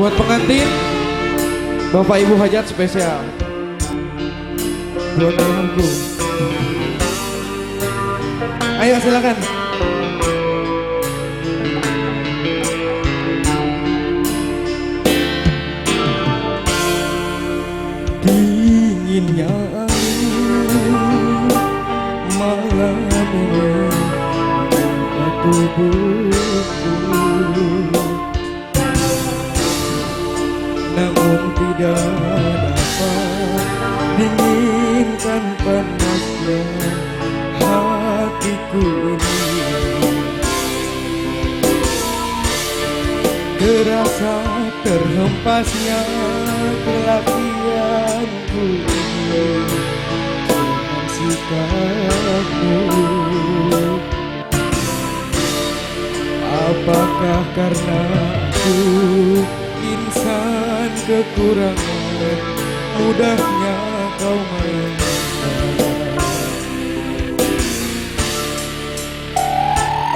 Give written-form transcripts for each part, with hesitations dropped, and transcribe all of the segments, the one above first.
Buat pengantin, Bapak Ibu hajat spesial. Buat ayahku. Ayo silakan. Dinginnya malam ini tubuhku, namun tidak dapat dinginkan panasnya hatiku ini. Terasa terhempasnya kelakianku ini dengan sikapmu. Apakah karena aku insan kekurangan, mudahnya kau mainkan?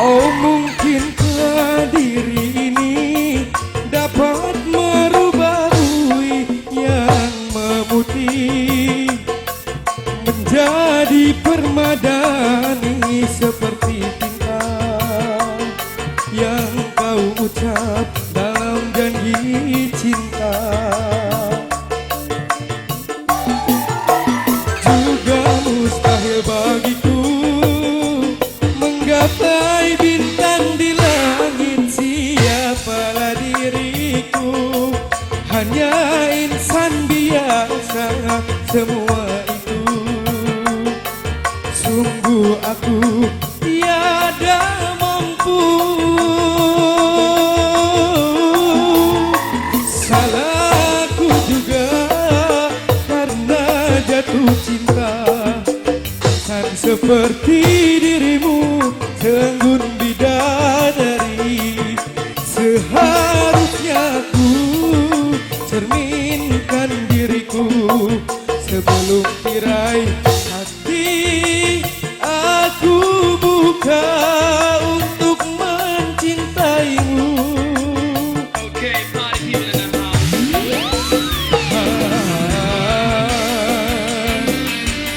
Oh, mungkinkah diri ini dapat merubah bui yang memutih menjadi permadani seperti cinta yang kau ucap dalam janji cinta. Juga mustahil bagiku menggapai bintang di langit. Siapalah diriku, hanya insan biasa. Semua itu sungguh aku tiada mampu. Salahku juga karena jatuh cinta. Insan seperti dirimu, tenggun bidadari. Seharusnya ku cerminkan diriku sebelum tirai hati aku buka untuk mencintaimu. Okay, party people in the house.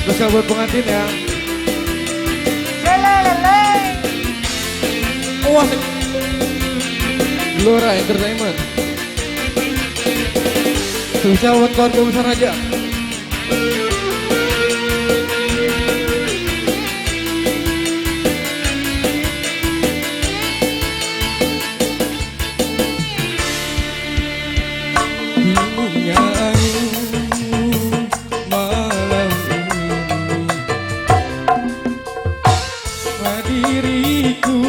Spesial buat pengantin ya. Wah, Gelora Entertainment. Spesial buat keluarga besar aja. Dinginnya malam ini diriku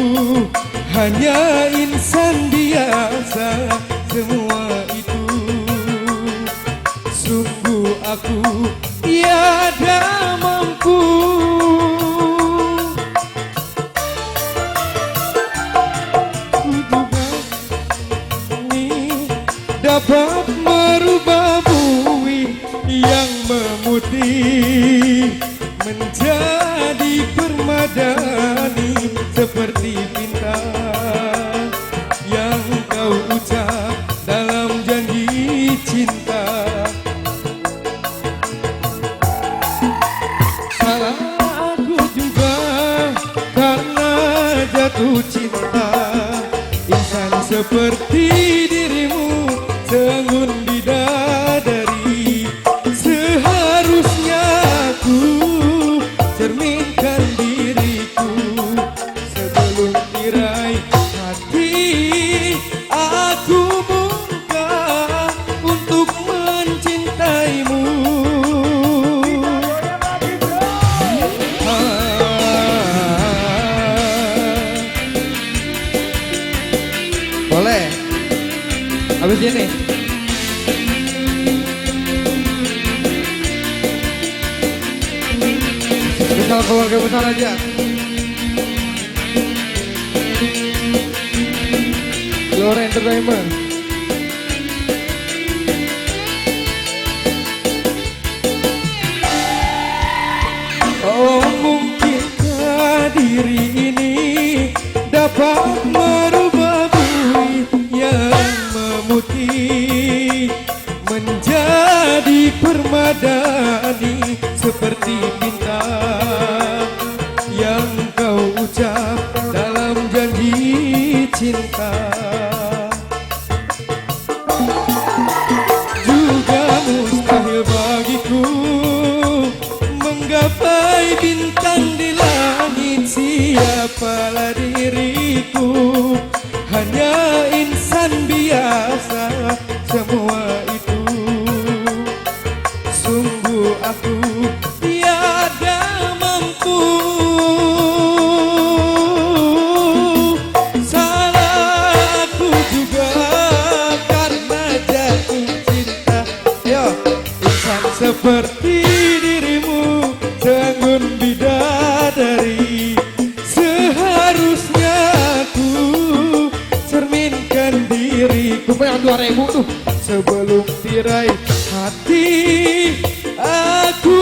hanya insan biasa. Semua itu sungguh aku tiada mampu. Ku juga ini dapat merubah bui yang memutih menjadi permadani seperti bintang yang kau ucap dalam janji cinta. Salah aku juga karena jatuh cinta. Insan seperti dirimu, tenggun bidadari. Seharusnya aku cerminkan diriku sebelum tirai hati aku buka untuk mencintaimu. Boleh. Habis ini. Spesial keluarga besar aja. Gelora Entertainment. Oh, mungkinkah diri ini dapat merubah bumi yang memutih yang 2000 tuh. Sebelum tirai hati aku